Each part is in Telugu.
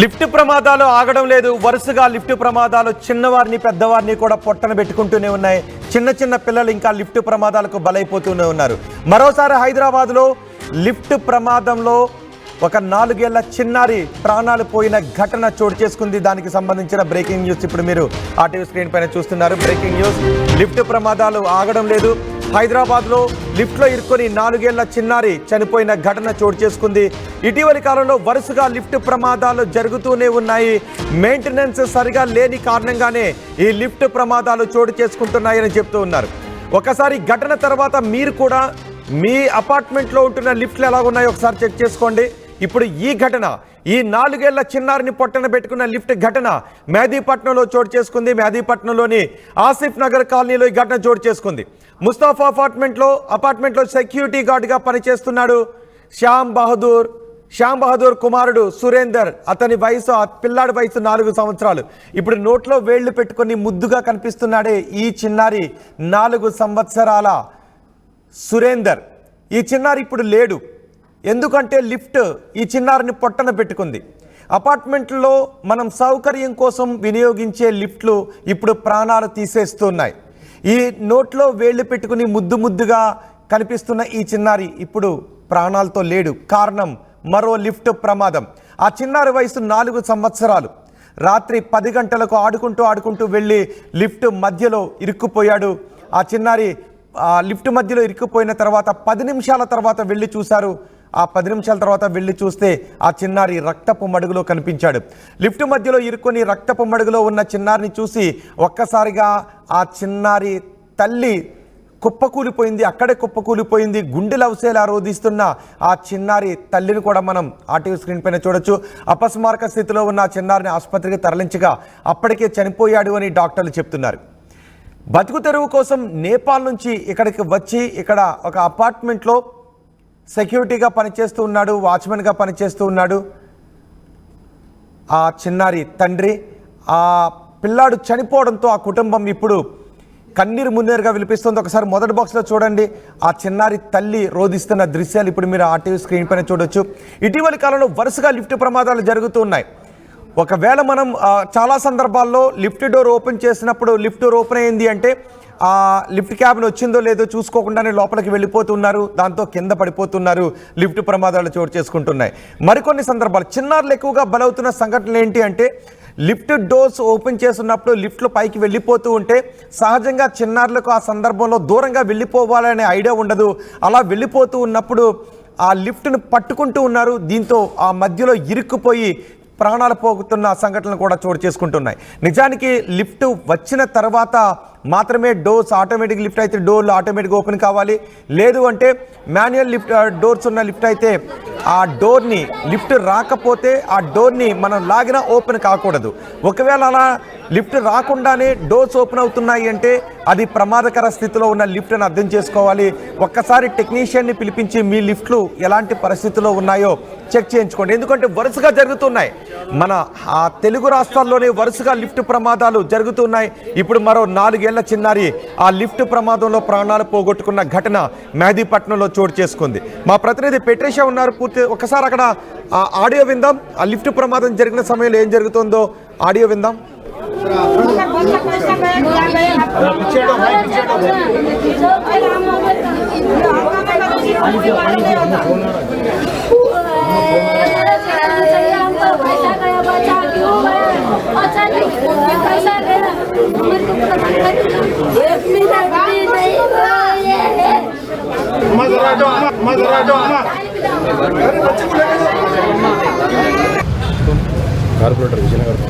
లిఫ్ట్ ప్రమాదాలు ఆగడం లేదు. వరుసగా లిఫ్ట్ ప్రమాదాలు చిన్నవారిని పెద్దవారిని కూడా పొట్టన పెట్టుకుంటూనే ఉన్నాయి. చిన్న చిన్న పిల్లలు ఇంకా లిఫ్ట్ ప్రమాదాలకు బలైపోతూనే ఉన్నారు. మరోసారి హైదరాబాద్లో లిఫ్ట్ ప్రమాదంలో ఒక 4 ఏళ్ల చిన్నారి ప్రాణాలు పోయిన ఘటన చోటు చేసుకుంది. దానికి సంబంధించిన బ్రేకింగ్ న్యూస్ ఇప్పుడు మీరు ఆర్టీవీ స్క్రీన్ పైన చూస్తున్నారు. బ్రేకింగ్ న్యూస్, లిఫ్ట్ ప్రమాదాలు ఆగడం లేదు. హైదరాబాద్లో లిఫ్ట్లో ఇరుక్కొని 4 ఏళ్ల చిన్నారి చనిపోయిన ఘటన చోటు చేసుకుంది. ఇటీవలి కాలంలో వరుసగా లిఫ్ట్ ప్రమాదాలు జరుగుతూనే ఉన్నాయి. మెయింటెనెన్స్ సరిగా లేని కారణంగానే ఈ లిఫ్ట్ ప్రమాదాలు చోటు చేసుకుంటున్నాయని చెప్తూ ఉన్నారు. ఒకసారి ఘటన తర్వాత మీరు కూడా మీ అపార్ట్మెంట్లో ఉంటున్న లిఫ్ట్లు ఎలా ఉన్నాయో ఒకసారి చెక్ చేసుకోండి. ఇప్పుడు ఈ ఘటన, ఈ 4 ఏళ్ల చిన్నారిని పొట్టన పెట్టుకున్న లిఫ్ట్ ఘటన మెహదీపట్నంలో చోటు చేసుకుంది. మెహదీపట్నంలోని ఆసిఫ్ నగర్ కాలనీలో ఈ ఘటన చోటు చేసుకుంది. ముస్తాఫా అపార్ట్మెంట్లో సెక్యూరిటీ గార్డ్గా పనిచేస్తున్నాడు శ్యామ్ బహదూర్ కుమారుడు సురేందర్. అతని వయసు, ఆ పిల్లాడి వయసు 4 సంవత్సరాలు. ఇప్పుడు నోట్లో వేళ్లు పెట్టుకొని ముద్దుగా కనిపిస్తున్నాడే ఈ చిన్నారి 4 సంవత్సరాల సురేందర్. ఈ చిన్నారి ఇప్పుడు లేడు. ఎందుకంటే లిఫ్ట్ ఈ చిన్నారిని పొట్టన పెట్టుకుంది. అపార్ట్మెంట్లో మనం సౌకర్యం కోసం వినియోగించే లిఫ్ట్లు ఇప్పుడు ప్రాణాలు తీసేస్తున్నాయి. ఈ నోట్లో వేళ్లు పెట్టుకుని ముద్దుగా కనిపిస్తున్న ఈ చిన్నారి ఇప్పుడు ప్రాణాలతో లేడు. కారణం మరో లిఫ్ట్ ప్రమాదం. ఆ చిన్నారి వయసు 4 సంవత్సరాలు. రాత్రి 10 గంటలకు ఆడుకుంటూ వెళ్ళి లిఫ్ట్ మధ్యలో ఇరుక్కుపోయాడు. ఆ చిన్నారి లిఫ్ట్ మధ్యలో ఇరుక్కుపోయిన తర్వాత 10 నిమిషాల తర్వాత వెళ్ళి చూశారు. ఆ 10 నిమిషాల తర్వాత వెళ్ళి చూస్తే ఆ చిన్నారి రక్తపు మడుగులో కనిపించాడు. లిఫ్ట్ మధ్యలో ఇరుక్కొని రక్తపు మడుగులో ఉన్న చిన్నారిని చూసి ఒక్కసారిగా ఆ చిన్నారి తల్లి కుప్పకూలిపోయింది. అక్కడే కుప్పకూలిపోయింది. గుండెలు అవసేలా రోధిస్తున్న ఆ చిన్నారి తల్లిని కూడా మనం ఆర్టీవీ స్క్రీన్ పైన చూడొచ్చు. అపస్మారక స్థితిలో ఉన్న ఆ చిన్నారిని ఆసుపత్రికి తరలించగా అప్పటికే చనిపోయాడు అని డాక్టర్లు చెప్తున్నారు. బతుకు తెరువు కోసం నేపాల్ నుంచి ఇక్కడికి వచ్చి ఇక్కడ ఒక అపార్ట్మెంట్లో సెక్యూరిటీగా పనిచేస్తూ ఉన్నాడు, వాచ్మెన్గా పనిచేస్తూ ఉన్నాడు ఆ చిన్నారి తండ్రి. ఆ పిల్లాడు చనిపోవడంతో ఆ కుటుంబం ఇప్పుడు కన్నీరు మున్నీరుగా విలిపిస్తుంది. ఒకసారి మొదటి బాక్స్లో చూడండి, ఆ చిన్నారి తల్లి రోధిస్తున్న దృశ్యాలు ఇప్పుడు మీరు ఆర్టీవీ స్క్రీన్ పైన చూడొచ్చు. ఇటీవలి కాలంలో వరుసగా లిఫ్ట్ ప్రమాదాలు జరుగుతూ ఉన్నాయి. ఒకవేళ మనం చాలా సందర్భాల్లో లిఫ్ట్ డోర్ ఓపెన్ చేసినప్పుడు లిఫ్ట్ డోర్ ఓపెన్ అయింది అంటే ఆ లిఫ్ట్ క్యాబిన్ వచ్చిందో లేదో చూసుకోకుండానే లోపలికి వెళ్ళిపోతున్నారు. దాంతో కింద పడిపోతున్నారు. లిఫ్ట్ ప్రమాదాలు చోటు చేసుకుంటున్నాయి. మరికొన్ని సందర్భాలు చిన్నారులు ఎక్కువగా బలవుతున్న సంఘటనలు ఏంటి అంటే లిఫ్ట్ డోర్స్ ఓపెన్ చేస్తున్నప్పుడు లిఫ్ట్లు పైకి వెళ్ళిపోతూ ఉంటే సహజంగా చిన్నారులకు ఆ సందర్భంలో దూరంగా వెళ్ళిపోవాలనే ఐడియా ఉండదు. అలా వెళ్ళిపోతూ ఉన్నప్పుడు ఆ లిఫ్ట్ను పట్టుకుంటూ ఉన్నారు. దీంతో ఆ మధ్యలో ఇరుక్కుపోయి ప్రాణాలు పోగుతున్న సంఘటనలు కూడా చోటు చేసుకుంటున్నాయి. నిజానికి లిఫ్ట్ వచ్చిన తర్వాత మాత్రమే డోర్స్, ఆటోమేటిక్ లిఫ్ట్ అయితే డోర్లు ఆటోమేటిక్గా ఓపెన్ కావాలి. లేదు అంటే మాన్యువల్ లిఫ్ట్ డోర్స్ ఉన్న లిఫ్ట్ అయితే ఆ డోర్ని, లిఫ్ట్ రాకపోతే ఆ డోర్ని మనం లాగినా ఓపెన్ కాకూడదు. ఒకవేళ అలా లిఫ్ట్ రాకుండానే డోర్స్ ఓపెన్ అవుతున్నాయి అంటే అది ప్రమాదకర స్థితిలో ఉన్న లిఫ్ట్ అని అర్థం చేసుకోవాలి. ఒక్కసారి టెక్నీషియన్ని పిలిపించి మీ లిఫ్ట్లు ఎలాంటి పరిస్థితుల్లో ఉన్నాయో చెక్ చేయించుకోండి. ఎందుకంటే వరుసగా జరుగుతున్నాయి. మన ఆ తెలుగు రాష్ట్రాల్లోనే వరుసగా లిఫ్ట్ ప్రమాదాలు జరుగుతున్నాయి. ఇప్పుడు మరో 4 ఏళ్ల చిన్నారి ఆ లిఫ్ట్ ప్రమాదంలో ప్రాణాలు పోగొట్టుకున్న ఘటన మెహదీపట్నంలో చోటు చేసుకుంది. మా ప్రతినిధి పెట్రేషా ఉన్నారు. ఒకసారి అక్కడ ఆడియో విందాం. ఆ లిఫ్ట్ ప్రమాదం జరిగిన సమయంలో ఏం జరుగుతుందో ఆడియో విందాం. కార్పొరేటర్ విజయనగర్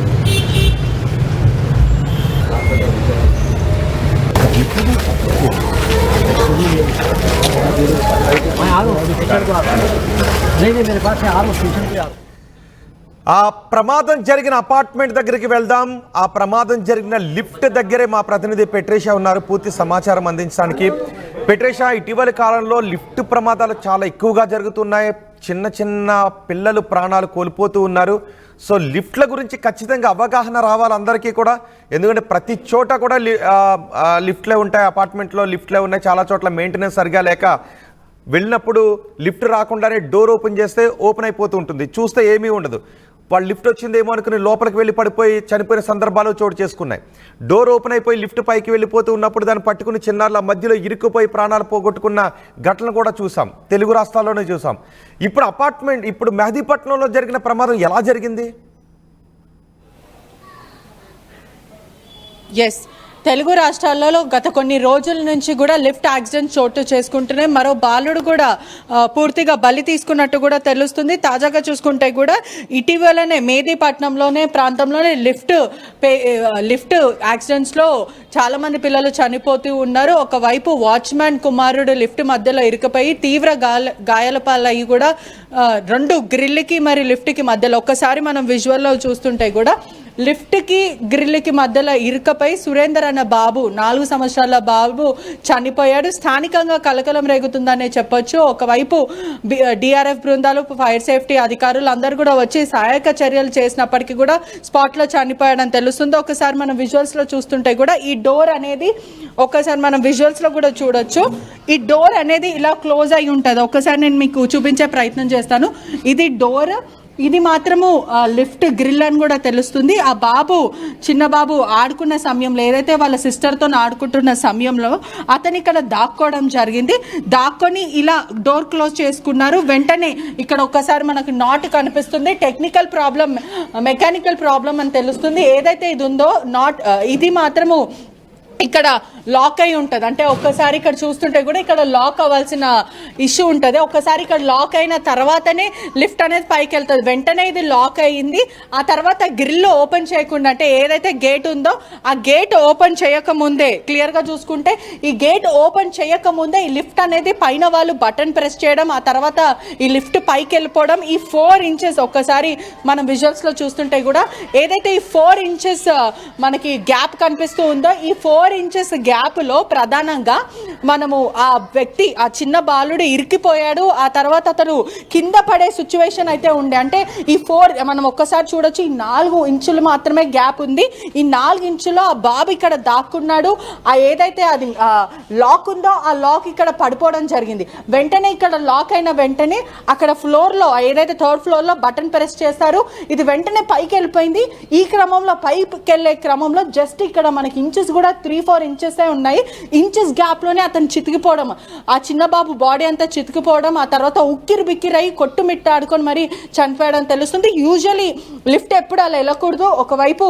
ఆ ప్రమాదం జరిగిన అపార్ట్మెంట్ దగ్గరికి వెళ్దాం. ఆ ప్రమాదం జరిగిన లిఫ్ట్ దగ్గరే మా ప్రతినిధి పెట్రేషా ఉన్నారు పూర్తి సమాచారం అందించడానికి. పెట్రేషా, ఇటీవలి కాలంలో లిఫ్ట్ ప్రమాదాలు చాలా ఎక్కువగా జరుగుతున్నాయి. చిన్న పిల్లలు ప్రాణాలు కోల్పోతూ ఉన్నారు. సో లిఫ్ట్ల గురించి ఖచ్చితంగా అవగాహన రావాలి అందరికీ కూడా. ఎందుకంటే ప్రతి చోట కూడా లిఫ్ట్లే ఉంటాయి, అపార్ట్మెంట్లో లిఫ్ట్లే ఉన్నాయి. చాలా చోట్ల మెయింటెనెన్స్ సరిగా లేక వెళ్ళినప్పుడు లిఫ్ట్ రాకుండానే డోర్ ఓపెన్ చేస్తే ఓపెన్ అయిపోతూ ఉంటుంది, చూస్తే ఏమీ ఉండదు. వాళ్ళు లిఫ్ట్ వచ్చిందేమో అనుకుని లోపలికి వెళ్ళి పడిపోయి చనిపోయిన సందర్భాలు చోటు చేసుకున్నాయి. డోర్ ఓపెన్ అయిపోయి లిఫ్ట్ పైకి వెళ్ళిపోతూ ఉన్నప్పుడు దాన్ని పట్టుకుని చిన్నారుల మధ్యలో ఇరుక్కుపోయి ప్రాణాలు పోగొట్టుకున్న ఘటన కూడా చూసాం, తెలుగు రాష్ట్రాల్లోనే చూసాం. ఇప్పుడు మెహదీపట్నంలో జరిగిన ప్రమాదం ఎలా జరిగింది? ఎస్, తెలుగు రాష్ట్రాలలో గత కొన్ని రోజుల నుంచి కూడా లిఫ్ట్ యాక్సిడెంట్ చోటు చేసుకుంటున్నాయి. మరో బాలుడు కూడా పూర్తిగా బలి తీసుకున్నట్టు కూడా తెలుస్తుంది. తాజాగా చూసుకుంటే కూడా ఇటీవలనే మెహదీపట్నంలోనే ప్రాంతంలోనే లిఫ్ట్ యాక్సిడెంట్స్లో చాలామంది పిల్లలు చనిపోతూ ఉన్నారు. ఒకవైపు వాచ్మ్యాన్ కుమారుడు లిఫ్ట్ మధ్యలో ఇరుకుపోయి తీవ్ర గాయాల పాలయ్యి కూడా 2 గ్రిల్కి మరి లిఫ్ట్కి మధ్యలో ఒక్కసారి మనం విజువల్లో చూస్తుంటే కూడా లిఫ్ట్కి గ్రిల్కి మధ్యలో ఇరుకపై సురేందర్ అన్న బాబు 4 సంవత్సరాల బాబు చనిపోయాడు. స్థానికంగా కలకలం రేగుతుందనే చెప్పొచ్చు. ఒకవైపు డిఆర్ఎఫ్ బృందాలు, ఫైర్ సేఫ్టీ అధికారులు అందరూ కూడా వచ్చి సహాయక చర్యలు చేసినప్పటికీ కూడా స్పాట్లో చనిపోయాడని తెలుస్తుంది. ఒకసారి మనం విజువల్స్లో చూస్తుంటే కూడా ఈ డోర్ అనేది ఒకసారి మనం విజువల్స్లో కూడా చూడొచ్చు. ఈ డోర్ అనేది ఇలా క్లోజ్ అయి ఉంటుంది. ఒకసారి నేను మీకు చూపించే ప్రయత్నం చేస్తాను. ఇది డోర్, ఇది మాత్రము లిఫ్ట్ గ్రిల్ అని కూడా తెలుస్తుంది. ఆ బాబు, చిన్న బాబు ఆడుకున్న సమయంలో, ఏదైతే వాళ్ళ సిస్టర్తో ఆడుకుంటున్న సమయంలో అతను ఇక్కడ దాక్కోవడం జరిగింది. దాక్కొని ఇలా డోర్ క్లోజ్ చేసుకున్నారు. వెంటనే ఇక్కడ ఒక్కసారి మనకు నాట్ కనిపిస్తుంది. టెక్నికల్ ప్రాబ్లం, మెకానికల్ ప్రాబ్లం అని తెలుస్తుంది. ఏదైతే ఇది ఉందో నాట్, ఇది మాత్రము ఇక్కడ లాక్ అయి ఉంటుంది. అంటే ఒక్కసారి ఇక్కడ చూస్తుంటే కూడా ఇక్కడ లాక్ అవ్వాల్సిన ఇష్యూ ఉంటుంది. ఒక్కసారి ఇక్కడ లాక్ అయిన తర్వాతనే లిఫ్ట్ అనేది పైకి వెళ్తుంది. వెంటనే ఇది లాక్ అయ్యింది. ఆ తర్వాత గ్రిల్ ఓపెన్ చేయకుండా, అంటే ఏదైతే గేట్ ఉందో ఆ గేట్ ఓపెన్ చేయకముందే, క్లియర్గా చూసుకుంటే ఈ గేట్ ఓపెన్ చేయకముందే ఈ లిఫ్ట్ అనేది పైన వాళ్ళు బటన్ ప్రెస్ చేయడం, ఆ తర్వాత ఈ లిఫ్ట్ పైకి వెళ్ళిపోవడం. ఈ 4 ఇంచెస్ ఒక్కసారి మనం విజువల్స్లో చూస్తుంటే కూడా ఏదైతే ఈ 4 ఇంచెస్ మనకి గ్యాప్ కనిపిస్తూ ఉందో, ఈ 4 ఇంచెస్ గ్యాప్లో ప్రధానంగా మనము ఆ వ్యక్తి, ఆ చిన్న బాలుడు ఇరికిపోయాడు. ఆ తర్వాత అతను కింద పడే సిచ్యువేషన్ అయితే ఉండే. అంటే ఈ 4 మనం ఒక్కసారి చూడొచ్చు, ఈ 4 ఇంచులు మాత్రమే గ్యాప్ ఉంది. ఈ 4 ఇంచులో ఆ బాబు ఇక్కడ దాక్కున్నాడు. ఆ ఏదైతే అది లాక్ ఉందో ఆ లాక్ ఇక్కడ పడిపోవడం జరిగింది. వెంటనే ఇక్కడ లాక్ అయిన వెంటనే అక్కడ ఫ్లోర్లో, ఏదైతే 3rd ఫ్లోర్లో బటన్ ప్రెస్ చేస్తారు. ఇది వెంటనే పైకి వెళ్ళిపోయింది. ఈ క్రమంలో పైకి వెళ్ళే క్రమంలో జస్ట్ ఇక్కడ మనకి ఇంచెస్ కూడా 3-4 ఇంచెస్ ఉన్నాయి. ఇంచెస్ గ్యాప్లోనే అతను చితికిపోవడం, ఆ చిన్న బాబు బాడీ అంతా చితికిపోవడం, ఆ తర్వాత ఉక్కిరి బిక్కిరై కొట్టుమిట్టాడుకొని మరి చనిపోయాడని తెలుస్తుంది. యూజువలీ లిఫ్ట్ ఎప్పుడు అలా వెళ్ళకూడదు. ఒకవైపు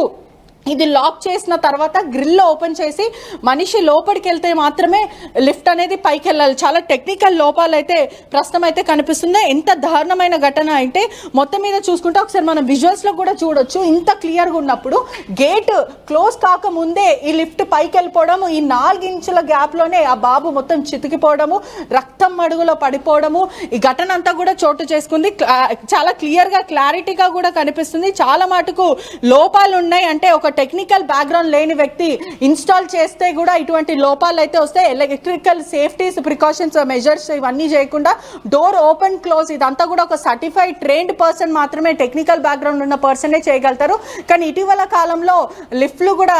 ఇది లాక్ చేసిన తర్వాత గ్రిల్ ఓపెన్ చేసి మనిషి లోపలికి వెళ్తే మాత్రమే లిఫ్ట్ అనేది పైకి వెళ్ళాలి. చాలా టెక్నికల్ లోపాలు అయితే ప్రస్తుతం అయితే కనిపిస్తుంది. ఎంత దారుణమైన ఘటన అంటే మొత్తం మీద చూసుకుంటే ఒకసారి మనం విజువల్స్లో కూడా చూడొచ్చు. ఇంత క్లియర్గా ఉన్నప్పుడు గేట్ క్లోజ్ కాకముందే ఈ లిఫ్ట్ పైకి వెళ్ళిపోవడము, ఈ 4 ఇంచుల గ్యాప్లోనే ఆ బాబు మొత్తం చితికిపోవడము, రక్తం మడుగులో పడిపోవడము, ఈ ఘటన అంతా కూడా చోటు చేసుకుంది. చాలా క్లియర్గా, క్లారిటీగా కూడా కనిపిస్తుంది. చాలా మటుకు లోపాలు ఉన్నాయి. అంటే ఒక టెక్నికల్ బ్యాక్గ్రౌండ్ లేని వ్యక్తి ఇన్స్టాల్ చేస్తే కూడా ఇటువంటి లోపాలు అయితే వస్తాయి. ఎలక్ట్రికల్ సేఫ్టీస్, ప్రికాషన్స్, మెజర్స్ ఇవన్నీ చేయకుండా డోర్ ఓపెన్ క్లోజ్ ఇదంతా కూడా ఒక సర్టిఫైడ్ ట్రైన్డ్ పర్సన్ మాత్రమే, టెక్నికల్ బ్యాక్గ్రౌండ్ ఉన్న పర్సనే చేయగలుగుతారు. కానీ ఇటీవల కాలంలో లిఫ్ట్లు కూడా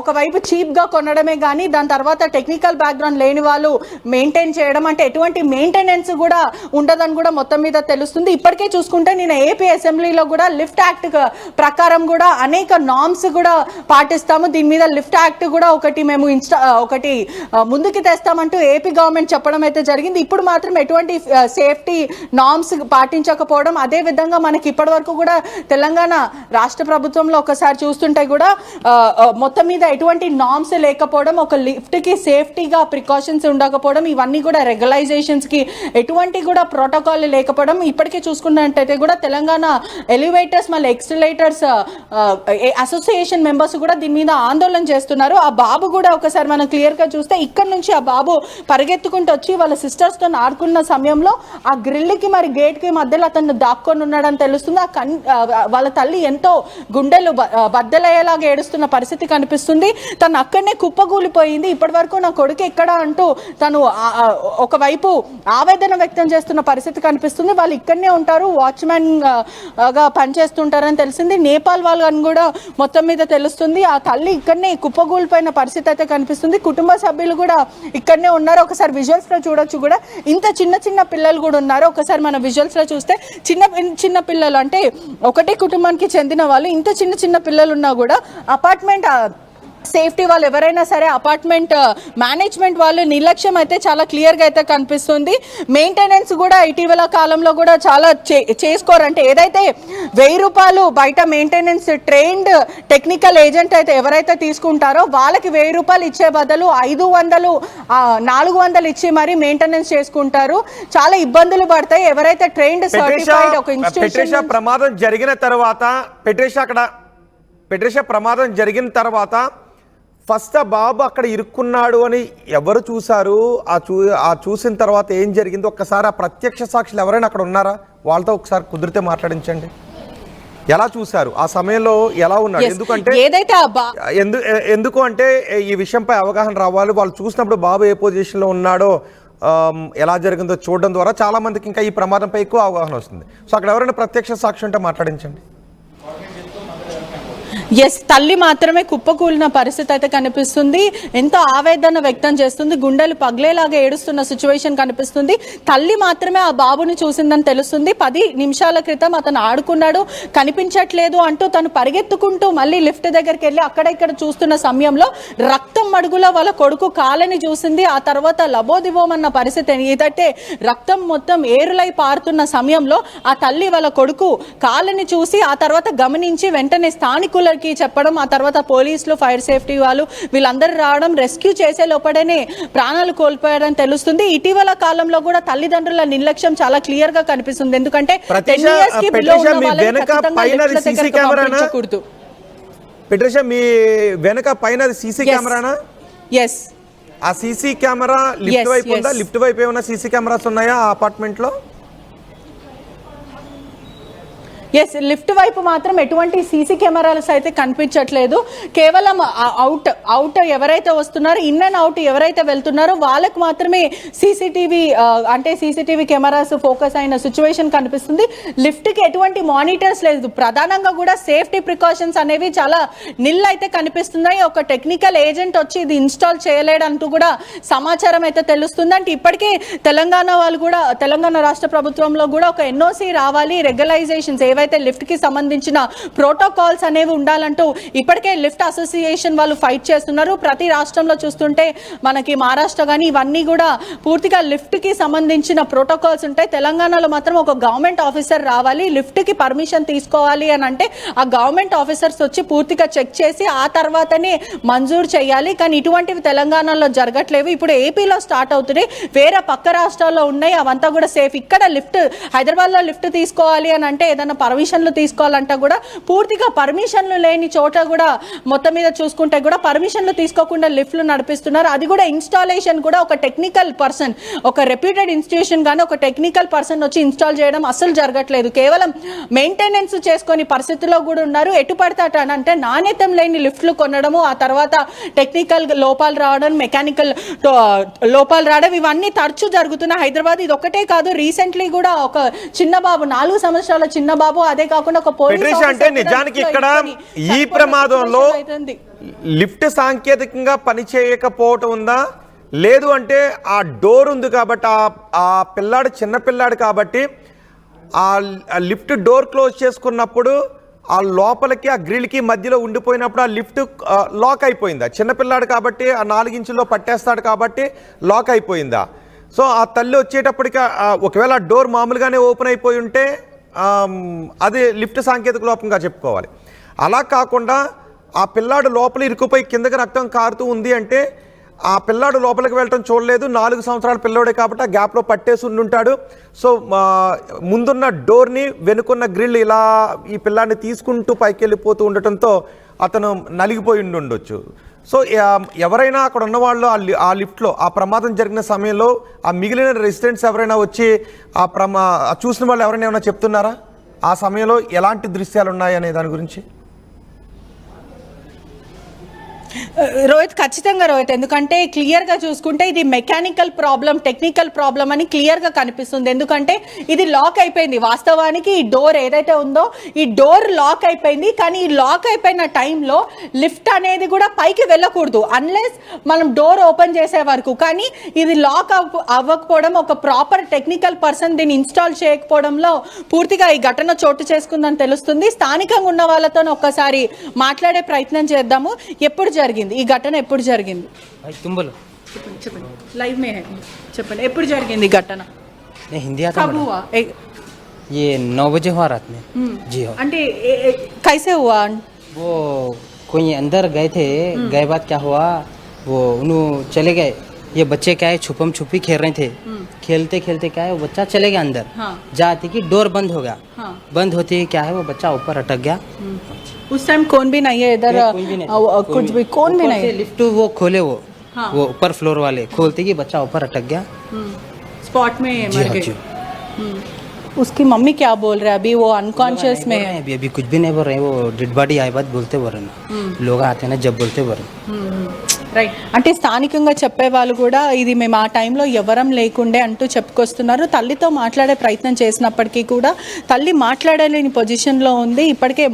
ఒకవైపు చీప్గా కొనడమే కానీ దాని తర్వాత టెక్నికల్ బ్యాక్గ్రౌండ్ లేని వాళ్ళు మెయింటైన్ చేయడం, అంటే ఎటువంటి మెయింటెనెన్స్ కూడా ఉండదని కూడా మొత్తం మీద తెలుస్తుంది. ఇప్పటికే చూసుకుంటే నేను ఏపీ అసెంబ్లీలో కూడా లిఫ్ట్ యాక్ట్ ప్రకారం కూడా అనేక నామ్స్ కూడా పాటిస్తాము. దీని మీద లిఫ్ట్ యాక్ట్ కూడా మేము ఒకటి ముందుకు తెస్తామంటూ ఏపీ గవర్నమెంట్ చెప్పడం అయితే జరిగింది. ఇప్పుడు మాత్రం ఎటువంటి సేఫ్టీ నామ్స్ పాటించకపోవడం, అదే విధంగా మనకి ఇప్పటి వరకు కూడా తెలంగాణ రాష్ట్ర ప్రభుత్వంలో ఒకసారి చూస్తుంటే కూడా మొత్తం మీద ఎటువంటి నామ్స్ లేకపోవడం, ఒక లిఫ్ట్కి సేఫ్టీగా ప్రికాషన్స్ ఉండకపోవడం, ఇవన్నీ కూడా రెగ్యులైజేషన్స్కి ఎటువంటి కూడా ప్రోటోకాల్ లేకపోవడం. ఇప్పటికే చూసుకున్నట్టయితే కూడా తెలంగాణ ఎలివేటర్స్ మళ్ళీ ఎక్స్కలేటర్స్ అసోసియేషన్ మెంబర్స్ కూడా దీని మీద ఆందోళన చేస్తున్నారు. ఆ బాబు కూడా ఒకసారి మనం క్లియర్గా చూస్తే ఇక్కడ నుంచి ఆ బాబు పరిగెత్తుకుంటూ వచ్చి వాళ్ళ సిస్టర్స్తో ఆడుకున్న సమయంలో ఆ గ్రిల్కి మరి గేట్కి మధ్యలో అతను దాక్కొని ఉన్నాడని తెలుస్తుంది. వాళ్ళ తల్లి ఎంతో గుండెలు బద్దలయ్యేలాగా ఏడుస్తున్న పరిస్థితి కనిపిస్తుంది. తను అక్కడనే కుప్పగూలిపోయింది. ఇప్పటి వరకు నా కొడుకు ఎక్కడ అంటూ తను ఒకవైపు ఆవేదన వ్యక్తం చేస్తున్న పరిస్థితి కనిపిస్తుంది. వాళ్ళు ఇక్కడనే ఉంటారు, వాచ్మెన్ గా పనిచేస్తుంటారని తెలిసింది. నేపాల్ వాళ్ళు అని కూడా మొత్తం మీద తెలుస్తుంది. ఆ తల్లి ఇక్కడనే కుప్పగూలిపోయిన పరిస్థితి అయితే కనిపిస్తుంది. కుటుంబ సభ్యులు కూడా ఇక్కడనే ఉన్నారు. ఒకసారి విజువల్స్ లో చూడొచ్చు కూడా ఇంత చిన్న చిన్న పిల్లలు కూడా ఉన్నారు. ఒకసారి మన విజువల్స్ లో చూస్తే చిన్న పిల్లలు అంటే ఒకటే కుటుంబానికి చెందిన వాళ్ళు ఇంత చిన్న చిన్న పిల్లలు ఉన్నా కూడా అపార్ట్మెంట్ సేఫ్టీ వాళ్ళు ఎవరైనా సరే అపార్ట్మెంట్ మేనేజ్మెంట్ వాళ్ళు నిర్లక్ష్యం అయితే చాలా క్లియర్గా అయితే కనిపిస్తుంది. మెయింటెనెన్స్ కూడా ఇటీవల కాలంలో కూడా చాలా చేసుకోరు. అంటే ఏదైతే 1000 రూపాయలు బయట మెయింటెనెన్స్ ట్రైన్డ్ టెక్నికల్ ఏజెంట్ అయితే ఎవరైతే తీసుకుంటారో వాళ్ళకి 1000 రూపాయలు ఇచ్చే బదులు 500 400 ఇచ్చి మరి మెయింటెనెన్స్ చేసుకుంటారు. చాలా ఇబ్బందులు పడతాయి. ఎవరైతే ట్రైన్డ్ సర్టిఫైడ్ ఒక ఇన్స్టిట్యూషన్ ప్రమాదం జరిగిన తర్వాత ఫస్ట్ ఆ బాబు అక్కడ ఇరుక్కున్నాడు అని ఎవరు చూశారు? ఆ చూసిన తర్వాత ఏం జరిగింది? ఒక్కసారి ఆ ప్రత్యక్ష సాక్షులు ఎవరైనా అక్కడ ఉన్నారా? వాళ్ళతో ఒకసారి కుదిరితే మాట్లాడించండి. ఎలా చూశారు? ఆ సమయంలో ఎలా ఉన్నాడు? ఎందుకు అంటే ఈ విషయంపై అవగాహన రావాలి. వాళ్ళు చూసినప్పుడు బాబు ఏ పొజిషన్లో ఉన్నాడో ఎలా జరిగిందో చూడడం ద్వారా చాలా మందికి ఇంకా ఈ ప్రమాదంపై ఎక్కువ అవగాహన వస్తుంది. సో అక్కడ ఎవరైనా ప్రత్యక్ష సాక్షి ఉంటే మాట్లాడించండి. తల్లి మాత్రమే కుప్పకూలిన పరిస్థితి అయితే కనిపిస్తుంది. ఎంతో ఆవేదన వ్యక్తం చేస్తుంది. గుండెలు పగిలేలాగా ఏడుస్తున్న సిచ్యువేషన్ కనిపిస్తుంది. తల్లి మాత్రమే ఆ బాబుని చూసిందని తెలుస్తుంది. 10 నిమిషాల క్రితం అతను ఆడుకున్నాడు, కనిపించట్లేదు అంటూ తను పరిగెత్తుకుంటూ మళ్ళీ లిఫ్ట్ దగ్గరికి వెళ్ళి అక్కడ ఇక్కడ చూస్తున్న సమయంలో రక్తం మడుగులో వాళ్ళ కొడుకు కాలని చూసింది. ఆ తర్వాత లబోదిబోమన్న పరిస్థితి. ఏదంటే రక్తం మొత్తం ఏరులై పారుతున్న సమయంలో ఆ తల్లి వాళ్ళ కొడుకు కాలని చూసి ఆ తర్వాత గమనించి వెంటనే స్థానికులకి చెప్పడం, ఆ తర్వాత పోలీసులు, ఫైర్ సేఫ్టీ వాళ్ళు వీళ్ళందరూ రావడం, రెస్క్యూ చేసే లోపడనే ప్రాణాలు కోల్పోయారని తెలుస్తుంది. ఇటీవల కాలంలో కూడా తల్లిదండ్రుల నిర్లక్ష్యం చాలా క్లియర్ గా కనిపిస్తుంది. ఎందుకంటే 10 years కి బిలో ఉన్న వాళ్ళని మీ వెనక పైన సీసీ కెమెరానా? ఎస్. ఆ సీసీ కెమెరా లిఫ్ట్ వైపు ఉందా? లిఫ్ట్ వైపు ఏమైనా సీసీ కెమెరాస్ ఉన్నాయా ఆ అపార్ట్మెంట్ లో? లిఫ్ట్ వైపు మాత్రం ఎటువంటి సీసీ కెమెరాస్ అయితే కనిపించట్లేదు. కేవలం అవుట్ ఎవరైతే వస్తున్నారో, ఇన్ అండ్ అవుట్ ఎవరైతే వెళ్తున్నారో వాళ్ళకు మాత్రమే సీసీటీవీ కెమెరాస్ ఫోకస్ అయిన సిచ్యువేషన్ కనిపిస్తుంది. లిఫ్ట్ కి ఎటువంటి మానిటర్స్ లేదు. ప్రధానంగా కూడా సేఫ్టీ ప్రికాషన్స్ అనేవి చాలా నిల్ అయితే కనిపిస్తున్నాయి. ఒక టెక్నికల్ ఏజెంట్ వచ్చి ఇది ఇన్స్టాల్ చేయలేడంటూ కూడా సమాచారం అయితే తెలుస్తుంది. అంటే ఇప్పటికే తెలంగాణ రాష్ట్ర ప్రభుత్వంలో కూడా ఒక ఎన్ఓసి రావాలి, రెగ్యులైజేషన్స్ ఏవైతే లిఫ్ట్ కి సంబంధించిన ప్రోటోకాల్స్ అనేవి ఉండాలంటూ ఇప్పటికే లిఫ్ట్ అసోసియేషన్ వాళ్ళు ఫైట్ చేస్తున్నారు. ప్రతి రాష్ట్రంలో చూస్తుంటే మనకి మహారాష్ట్ర కానీ ఇవన్నీ కూడా పూర్తిగా లిఫ్ట్ కి సంబంధించిన ప్రోటోకాల్స్ ఉంటాయి. తెలంగాణలో మాత్రం ఒక గవర్నమెంట్ ఆఫీసర్ రావాలి, లిఫ్ట్ కి పర్మిషన్ తీసుకోవాలి అని అంటే ఆ గవర్నమెంట్ ఆఫీసర్స్ వచ్చి పూర్తిగా చెక్ చేసి ఆ తర్వాతనే మంజూరు చేయాలి. కానీ ఇటువంటివి తెలంగాణలో జరగట్లేవు. ఇప్పుడు ఏపీలో స్టార్ట్ అవుతున్నాయి, వేరే పక్క రాష్ట్రాల్లో ఉన్నాయి, అవంతా కూడా సేఫ్. ఇక్కడ లిఫ్ట్ హైదరాబాద్ లో లిఫ్ట్ తీసుకోవాలి అని అంటే ఏదైనా పర్మిషన్లు తీసుకోవాలంటే కూడా పూర్తిగా పర్మిషన్లు లేని చోట కూడా మొత్తం మీద చూసుకుంటే కూడా పర్మిషన్లు తీసుకోకుండా లిఫ్ట్లు నడిపిస్తున్నారు. అది కూడా ఇన్స్టాలేషన్ కూడా ఒక టెక్నికల్ పర్సన్, ఒక రెప్యూటెడ్ ఇన్స్టిట్యూషన్ కానీ ఒక టెక్నికల్ పర్సన్ వచ్చి ఇన్స్టాల్ చేయడం అసలు జరగట్లేదు. కేవలం మెయింటెనెన్స్ చేసుకొని పరిస్థితుల్లో కూడా ఉన్నారు. ఎటు పడితే అంటే నాణ్యతం లేని లిఫ్ట్లు కొనడము, ఆ తర్వాత టెక్నికల్ లోపాలు రావడం, మెకానికల్ లోపాలు రావడం ఇవన్నీ తరచూ జరుగుతున్న హైదరాబాద్. ఇది ఒకటే కాదు, రీసెంట్లీ కూడా ఒక చిన్న బాబు 4 సంవత్సరాల చిన్న బాబు, అదే కాకుండా ఒక పోలీస్ అంటే నిజానికి ఇక్కడ ఈ ప్రమాదంలో లిఫ్ట్ సాంకేతికంగా పనిచేయకపోవటం ఉందా? లేదు అంటే ఆ డోర్ ఉంది కాబట్టి ఆ పిల్లాడు చిన్న పిల్లాడు కాబట్టి ఆ లిఫ్ట్ డోర్ క్లోజ్ చేసుకున్నప్పుడు ఆ లోపలికి ఆ గ్రిల్కి మధ్యలో ఉండిపోయినప్పుడు ఆ లిఫ్ట్ లాక్ అయిపోయిందా? చిన్నపిల్లాడు కాబట్టి ఆ 4 ఇంచుల్లో పట్టేస్తాడు కాబట్టి లాక్ అయిపోయిందా? సో ఆ తల్లి వచ్చేటప్పటికి ఒకవేళ డోర్ మామూలుగానే ఓపెన్ అయిపోయి ఉంటే అది లిఫ్ట్ సాంకేతిక లోపంగా చెప్పుకోవాలి. అలా కాకుండా ఆ పిల్లాడు లోపల ఇరుక్కుపోయి కిందకి రక్తం కారుతూ ఉంది అంటే ఆ పిల్లాడు లోపలికి వెళ్ళటం చూడలేదు. 4 సంవత్సరాల పిల్లోడే కాబట్టి ఆ గ్యాప్లో పట్టేసి ఉండుంటాడు. సో ముందున్న డోర్ని వెనుకున్న గ్రిల్ ఇలా ఈ పిల్లాడిని తీసుకుంటూ పైకి వెళ్ళిపోతూ ఉండటంతో అతను నలిగిపోయి ఉండొచ్చు. సో ఎవరైనా అక్కడ ఉన్నవాళ్ళు ఆ లిఫ్ట్లో ఆ ప్రమాదం జరిగిన సమయంలో ఆ మిగిలిన రెసిడెంట్స్ ఎవరైనా వచ్చి చూసిన వాళ్ళు ఎవరైనా ఏమైనా చెప్తున్నారా? ఆ సమయంలో ఎలాంటి దృశ్యాలు ఉన్నాయి అనే దాని గురించి? రోహిత్, ఖచ్చితంగా రోహిత్, ఎందుకంటే క్లియర్గా చూసుకుంటే ఇది మెకానికల్ ప్రాబ్లం, టెక్నికల్ ప్రాబ్లం అని క్లియర్గా కనిపిస్తుంది. ఎందుకంటే ఇది లాక్ అయిపోయింది. వాస్తవానికి ఈ డోర్ ఏదైతే ఉందో ఈ డోర్ లాక్ అయిపోయింది. కానీ ఈ లాక్ అయిపోయిన టైంలో లిఫ్ట్ అనేది కూడా పైకి వెళ్ళకూడదు అన్లెస్ మనం డోర్ ఓపెన్ చేసే వరకు. కానీ ఇది లాక్ అవ్వకపోవడం, ఒక ప్రాపర్ టెక్నికల్ పర్సన్ దీన్ని ఇన్స్టాల్ చేయకపోవడంలో పూర్తిగా ఈ ఘటన చోటు చేసుకుందని తెలుస్తుంది. స్థానికంగా ఉన్న వాళ్ళతో ఒక్కసారి మాట్లాడే ప్రయత్నం చేద్దాము. ఎప్పుడు జరిగింది ఈ ఘటన? ఎప్పుడు జరిగింది? చెప్పండి, లైవ్ మే చెప్పండి, ఎప్పుడు జరిగింది ఈ ఘటన? हिंदी आता कब हुआ? ये 9 बजे हुआ रात में। जी हाँ। అంటే कैसे हुआ? वो कोई अंदर गए थे, गए बाद क्या हुआ, वो उन्होंने चले गए। ये बच्चे क्या है छुपम छुपी खेल रहे थे, खेलते खेलते क्या है वो बच्चा चले गया अंदर। हाँ। जाते कि डोर बंद हो गया। हाँ। बंद होते ही क्या है वो बच्चा ऊपर अटक गया। उस टाइम कौन भी नहीं है इधर? कोई भी नहीं, कुछ भी कौन भी नहीं है। लिफ्ट वो खोले वो हाँ। वो ऊपर फ्लोर वाले खोलते कि बच्चा ऊपर अटक गया। स्पॉट में जी मर हाँ, गए। जी। उसकी मम्मी क्या बोल रहे हैं? अभी वो अनकॉन्शियस में है। अभी कुछ भी नहीं बोल रहे, वो डेड बॉडी आए बात बोलते बोल रहे ना, लोग आते हैं ना जब बोलते बोल रहे। రైట్, అంటే స్థానికంగా చెప్పేవాళ్ళు కూడా ఇది మేము ఆ టైంలో ఎవరం లేకుండే అంటూ చెప్పుకొస్తున్నారు. తల్లితో మాట్లాడే ప్రయత్నం చేసినప్పటికీ కూడా తల్లి మాట్లాడలేని పొజిషన్లో ఉంది. ఇప్పటికే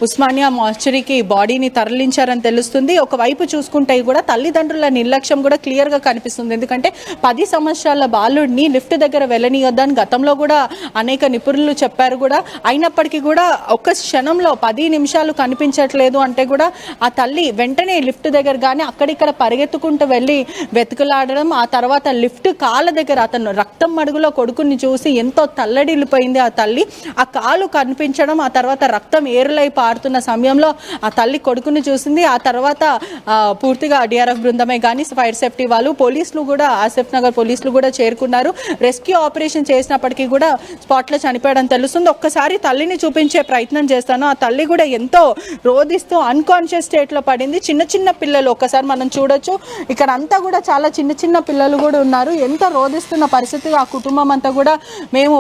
ఉస్మానియా మార్చరీకి బాడీని తరలించారని తెలుస్తుంది. ఒకవైపు చూసుకుంటే కూడా తల్లిదండ్రుల నిర్లక్ష్యం కూడా క్లియర్గా కనిపిస్తుంది. ఎందుకంటే 10 సంవత్సరాల బాలుడిని లిఫ్ట్ దగ్గర వెళ్ళనియొద్దని గతంలో కూడా అనేక నిపుణులు చెప్పారు కూడా. అయినప్పటికీ కూడా ఒక్క క్షణంలో 10 నిమిషాలు కనిపించట్లేదు అంటే కూడా ఆ తల్లి వెంటనే లిఫ్ట్ దగ్గర కానీ అక్కడిక్కడ పరిగెత్తుకుంటూ వెళ్ళి వెతుకులాడడం, ఆ తర్వాత లిఫ్ట్ కాళ్ళ దగ్గర అతను రక్తం మడుగులో కొడుకుని చూసి ఎంతో తల్లడిల్లిపోయింది ఆ తల్లి. ఆ కాలు కనిపించడం, ఆ తర్వాత రక్తం ఏరులై పారుతున్న సమయంలో ఆ తల్లి కొడుకుని చూసింది. ఆ తర్వాత పూర్తిగా డిఆర్ఎఫ్ బృందమే కానీ ఫైర్ సేఫ్టీ వాళ్ళు, పోలీసులు కూడా, ఆసిఫ్ నగర్ పోలీసులు కూడా చేరుకున్నారు. రెస్క్యూ ఆపరేషన్ చేసినప్పటికీ కూడా స్పాట్లో చనిపోయడం తెలుస్తుంది. ఒక్కసారి తల్లిని చూపించే ప్రయత్నం చేస్తాను. ఆ తల్లి కూడా ఎంతో రోధిస్తూ అన్కాన్షియస్ స్టేట్లో పడింది. చిన్న చిన్న పిల్లలు ఒక్కసారి మనం చూడొచ్చు. ఇక్కడ అంతా కూడా చాలా చిన్న చిన్న పిల్లలు కూడా ఉన్నారు. ఎంత రోధిస్తున్న పరిస్థితి. ఆ కుటుంబం అంతా కూడా మేము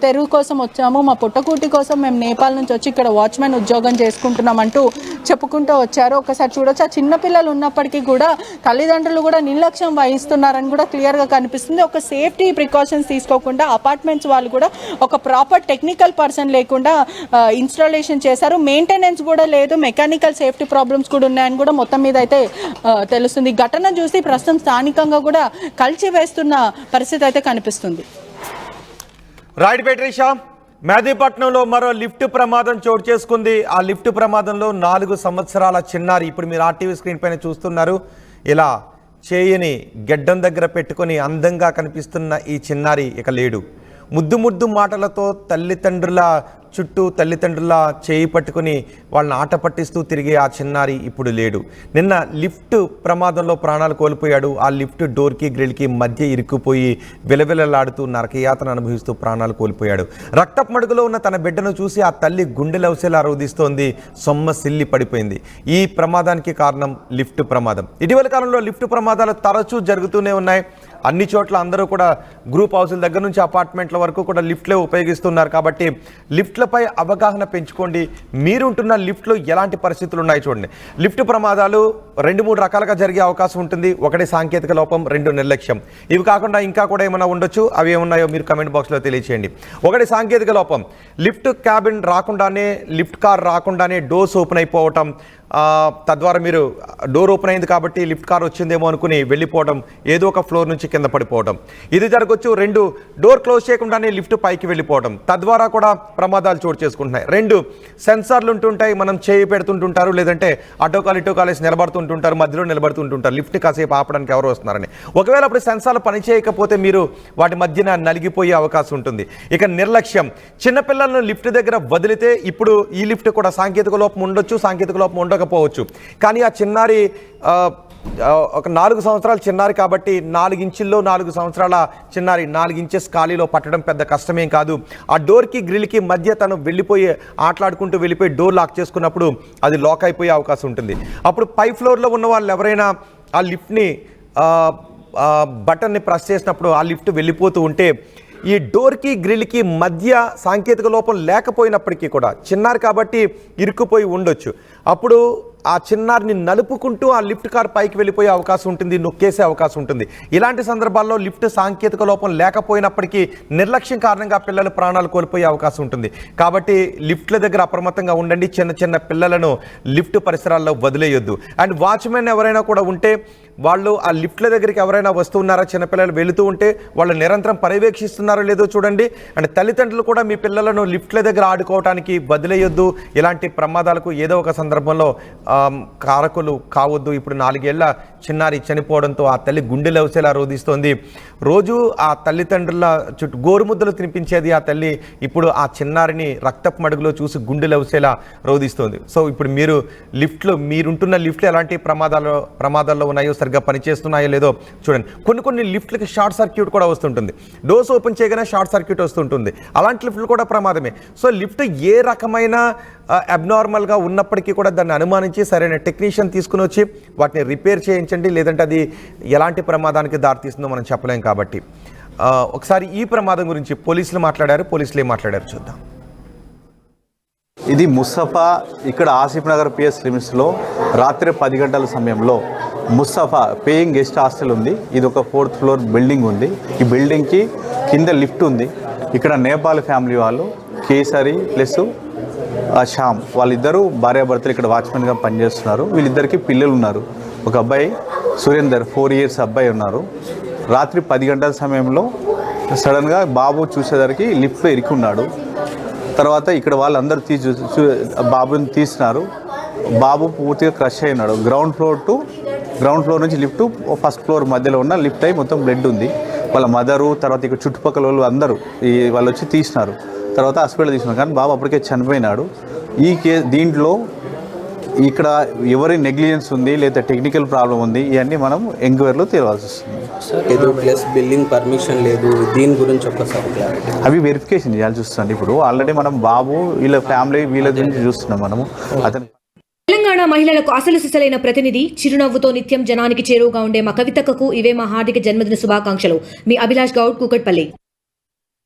తెరువు కోసం వచ్చాము, మా పుట్టకూటి కోసం మేము నేపాల్ నుంచి వచ్చి ఇక్కడ వాచ్మెన్ ఉద్యోగం చేసుకుంటున్నాం అంటూ చెప్పుకుంటూ వచ్చారు. ఒకసారి చూడొచ్చు. ఆ చిన్న పిల్లలు ఉన్నప్పటికీ కూడా తల్లిదండ్రులు కూడా నిర్లక్ష్యం వహిస్తున్నారని కూడా క్లియర్గా కనిపిస్తుంది. ఒక సేఫ్టీ ప్రికాషన్స్ తీసుకోకుండా అపార్ట్మెంట్స్ వాళ్ళు కూడా ఒక ప్రాపర్ టెక్నికల్ పర్సన్ లేకుండా ఇన్స్టాలేషన్ చేశారు. మెయింటెనెన్స్ కూడా లేదు, మెకానికల్ సేఫ్టీ ప్రాబ్లమ్స్ కూడా ఉన్నాయని కూడా మొత్తం మీద అయితే తెలుస్తుంది. ఘటన చూసి ప్రస్తుతం స్థానికంగా కూడా కలిసి వేస్తున్న పరిస్థితి అయితే కనిపిస్తుంది. రైట్ బెట్రీషా, మెహదీపట్నంలో మరో లిఫ్ట్ ప్రమాదం చోటు చేసుకుంది. ఆ లిఫ్ట్ ప్రమాదంలో 4 సంవత్సరాల చిన్నారి, ఇప్పుడు మీరు ఆర్టీవీ స్క్రీన్ పైన చూస్తున్నారు, ఇలా చేయని గెడ్డం దగ్గర పెట్టుకొని అందంగా కనిపిస్తున్న ఈ చిన్నారి ఇక లేడు. ముద్దు ముద్దు మాటలతో తల్లిదండ్రుల చుట్టూ తల్లిదండ్రుల చేయి పట్టుకుని వాళ్ళని ఆట పట్టిస్తూ తిరిగే ఆ చిన్నారి ఇప్పుడు లేడు. నిన్న లిఫ్ట్ ప్రమాదంలో ప్రాణాలు కోల్పోయాడు. ఆ లిఫ్ట్ డోర్కి గ్రిల్కి మధ్య ఇరుక్కుపోయి విలవిలలాడుతూ నరకయాతన అనుభవిస్తూ ప్రాణాలు కోల్పోయాడు. రక్తపు మడుగులో ఉన్న తన బిడ్డను చూసి ఆ తల్లి గుండెలవసేలా రోధిస్తోంది. సొమ్మసిల్లి పడిపోయింది. ఈ ప్రమాదానికి కారణం లిఫ్ట్ ప్రమాదం. ఇటీవల కాలంలో లిఫ్ట్ ప్రమాదాలు తరచూ జరుగుతూనే ఉన్నాయి. అన్ని చోట్ల అందరూ కూడా గ్రూప్ హౌసుల దగ్గర నుంచి అపార్ట్మెంట్ల వరకు కూడా లిఫ్ట్లే ఉపయోగిస్తున్నారు. కాబట్టి లిఫ్ట్లపై అవగాహన పెంచుకోండి. మీరుంటున్న లిఫ్ట్లో ఎలాంటి పరిస్థితులు ఉన్నాయి చూడండి. లిఫ్ట్ ప్రమాదాలు 2-3 రకాలుగా జరిగే అవకాశం ఉంటుంది. ఒకటి సాంకేతిక లోపం, 2 నిర్లక్ష్యం. ఇవి కాకుండా ఇంకా కూడా ఏమైనా ఉండొచ్చు. అవి ఏమున్నాయో మీరు కమెంట్ బాక్స్లో తెలియచేయండి. ఒకటి సాంకేతిక లోపం, లిఫ్ట్ క్యాబిన్ రాకుండానే, లిఫ్ట్ కార్ రాకుండానే డోర్స్ ఓపెన్ అయిపోవటం, తద్వారా మీరు డోర్ ఓపెన్ అయింది కాబట్టి లిఫ్ట్ కార్ వచ్చిందేమో అనుకుని వెళ్ళిపోవడం, ఏదో ఒక ఫ్లోర్ నుంచి కింద పడిపోవడం, ఇది జరగవచ్చు. 2 డోర్ క్లోజ్ చేయకుండానే లిఫ్ట్ పైకి వెళ్ళిపోవడం, తద్వారా కూడా ప్రమాదాలు చోటు చేసుకుంటున్నాయి. 2 సెన్సార్లు ఉంటుంటాయి, మనం చేయి పెడుతుంటుంటారు, లేదంటే అటోకాలు ఇటోకాలేసి నిలబడుతుంటుంటారు, మధ్యలో నిలబడుతుంటుంటారు లిఫ్ట్ కాసేపు ఆపడానికి ఎవరు వస్తున్నారని. ఒకవేళ అప్పుడు సెన్సార్లు పనిచేయకపోతే మీరు వాటి మధ్యన నలిగిపోయే అవకాశం ఉంటుంది. ఇక నిర్లక్ష్యం, చిన్నపిల్లలను లిఫ్ట్ దగ్గర వదిలితే ఇప్పుడు ఈ లిఫ్ట్ కూడా సాంకేతిక లోపం ఉండొచ్చు, సాంకేతిక లోపం ఉండకపోవచ్చు. కానీ ఆ చిన్నారి ఒక 4 సంవత్సరాల చిన్నారి కాబట్టి 4 ఇంచుల్లో 4 సంవత్సరాల చిన్నారి 4 ఇంచెస్ ఖాళీలో పట్టడం పెద్ద కష్టమేం కాదు. ఆ డోర్కి గ్రిల్కి మధ్య తను వెళ్ళిపోయి ఆటలాడుకుంటూ వెళ్ళిపోయి డోర్ లాక్ చేసుకున్నప్పుడు అది లాక్ అయిపోయే అవకాశం ఉంటుంది. అప్పుడు పై ఫ్లోర్లో ఉన్న వాళ్ళు ఎవరైనా ఆ లిఫ్ట్ని బటన్ని ప్రెస్ చేసినప్పుడు ఆ లిఫ్ట్ వెళ్ళిపోతూ ఉంటే ఈ డోర్కి గ్రిల్కి మధ్య సాంకేతిక లోపం లేకపోయినప్పటికీ కూడా చిన్నారు కాబట్టి ఇరుక్కుపోయి ఉండొచ్చు. అప్పుడు ఆ చిన్నారిని నలుపుకుంటూ ఆ లిఫ్ట్ కార్ పైకి వెళ్ళిపోయే అవకాశం ఉంటుంది, నొక్కేసే అవకాశం ఉంటుంది. ఇలాంటి సందర్భాల్లో లిఫ్ట్ సాంకేతిక లోపం లేకపోయినప్పటికీ నిర్లక్ష్యం కారణంగా పిల్లలు ప్రాణాలు కోల్పోయే అవకాశం ఉంటుంది. కాబట్టి లిఫ్ట్ల దగ్గర అప్రమత్తంగా ఉండండి. చిన్న చిన్న పిల్లలను లిఫ్ట్ పరిసరాల్లో వదిలేయొద్దు. అండ్ వాచ్మెన్ ఎవరైనా కూడా ఉంటే వాళ్ళు ఆ లిఫ్ట్ల దగ్గరికి ఎవరైనా వస్తున్నారా, చిన్నపిల్లలు వెళుతూ ఉంటే వాళ్ళు నిరంతరం పర్యవేక్షిస్తున్నారో లేదో చూడండి. అండ్ తల్లిదండ్రులు కూడా మీ పిల్లలను లిఫ్ట్ల దగ్గర ఆడుకోవడానికి వదిలేయొద్దు. ఇలాంటి ప్రమాదాలకు ఏదో ఒక సందర్భంలో కారకులు కావద్దు. ఇప్పుడు 4 ఏళ్ల చిన్నారి చనిపోవడంతో ఆ తల్లి గుండెలవసేలా రోధిస్తోంది. రోజు ఆ తల్లిదండ్రుల చుట్టూ గోరుముద్దలు తినిపించేది ఆ తల్లి ఇప్పుడు ఆ చిన్నారిని రక్తపు మడుగులో చూసి గుండెలవసేలా రోధిస్తోంది. సో ఇప్పుడు మీరుంటున్న లిఫ్ట్లు ఎలాంటి ప్రమాదాల్లో ఉన్నాయో, సరిగ్గా పనిచేస్తున్నాయో లేదో చూడండి. కొన్ని లిఫ్ట్లకి షార్ట్ సర్క్యూట్ కూడా వస్తుంటుంది. డోర్స్ ఓపెన్ చేయగానే షార్ట్ సర్క్యూట్ వస్తుంటుంది. అలాంటి లిఫ్ట్లు కూడా ప్రమాదమే. సో లిఫ్ట్ ఏ రకమైన అబ్నార్మల్గా ఉన్నప్పటికీ కూడా దాన్ని అనుమానించి సరైన టెక్నీషియన్ తీసుకుని వచ్చి వాటిని రిపేర్ చేయించండి. లేదంటే అది ఎలాంటి ప్రమాదానికి దారితీస్తుందో మనం చెప్పలేం. కాబట్టి ఒకసారి ఈ ప్రమాదం గురించి పోలీసులు ఏం మాట్లాడారు చూద్దాం. ఇది ముస్తఫా ఇక్కడ ఆసిఫ్ నగర్ పిఎస్ లిమిట్స్లో రాత్రి 10 గంటల సమయంలో ముస్తఫా పేయింగ్ గెస్ట్ హాస్టల్ ఉంది. ఇది ఒక 4th ఫ్లోర్ బిల్డింగ్ ఉంది. ఈ బిల్డింగ్కి కింద లిఫ్ట్ ఉంది. ఇక్కడ నేపాల్ ఫ్యామిలీ వాళ్ళు కేసరి ప్లస్ శ్యామ్ వాళ్ళిద్దరూ భార్యాభర్తలు ఇక్కడ వాచ్మెన్గా పనిచేస్తున్నారు. వీళ్ళిద్దరికీ పిల్లలు ఉన్నారు. ఒక అబ్బాయి సురేందర్ 4 years అబ్బాయి ఉన్నారు. రాత్రి 10 గంటల సమయంలో సడన్గా బాబు చూసేసరికి లిఫ్ట్లో ఇరుక్కున్నాడు. తర్వాత ఇక్కడ వాళ్ళందరూ బాబుని తీసినారు. బాబు పూర్తిగా క్రష్ అయి ఉన్నాడు. గ్రౌండ్ ఫ్లోర్ నుంచి లిఫ్ట్ 1st ఫ్లోర్ మధ్యలో ఉన్న లిఫ్ట్ అయి మొత్తం బ్లడ్ ఉంది. వాళ్ళ మదరు తర్వాత ఇక్కడ చుట్టుపక్కల వాళ్ళు అందరూ వాళ్ళు వచ్చి తీసినారు. తర్వాత హాస్పిటల్ తీసుకున్నారు. కానీ బాబు అప్పటికే చనిపోయినాడు. దీంట్లో ఇక్కడ ఎవరి నెగ్లిజెన్స్ ఉంది లేదా టెక్నికల్ ప్రాబ్లం ఉంది ఇవన్నీ మనం ఎంక్వైరీలో తేవాల్సి వస్తుంది. ఏదో ప్లస్ బిల్డింగ్ పర్మిషన్ లేదు, దీని గురించి ఒక్కసారి క్లారిటీ. అవి వెరిఫికేషన్ చేయాల్సి వస్తుంది. ఇప్పుడు ఆల్రెడీ మనం బాబు వీళ్ళ ఫ్యామిలీ వీళ్ళ గురించి చూస్తున్నాం మనము. అతను తెలంగాణ మహిళలకు అసలు సిసలైన ప్రతినిధి, చిరునవ్వుతో నిత్యం జనానికి చేరువగా ఉండే మా కవితకు ఇవే మా హార్దిక జన్మదిన శుభాకాంక్షలు. మీ అభిలాష్ గౌడ్, కూకట్పల్లి.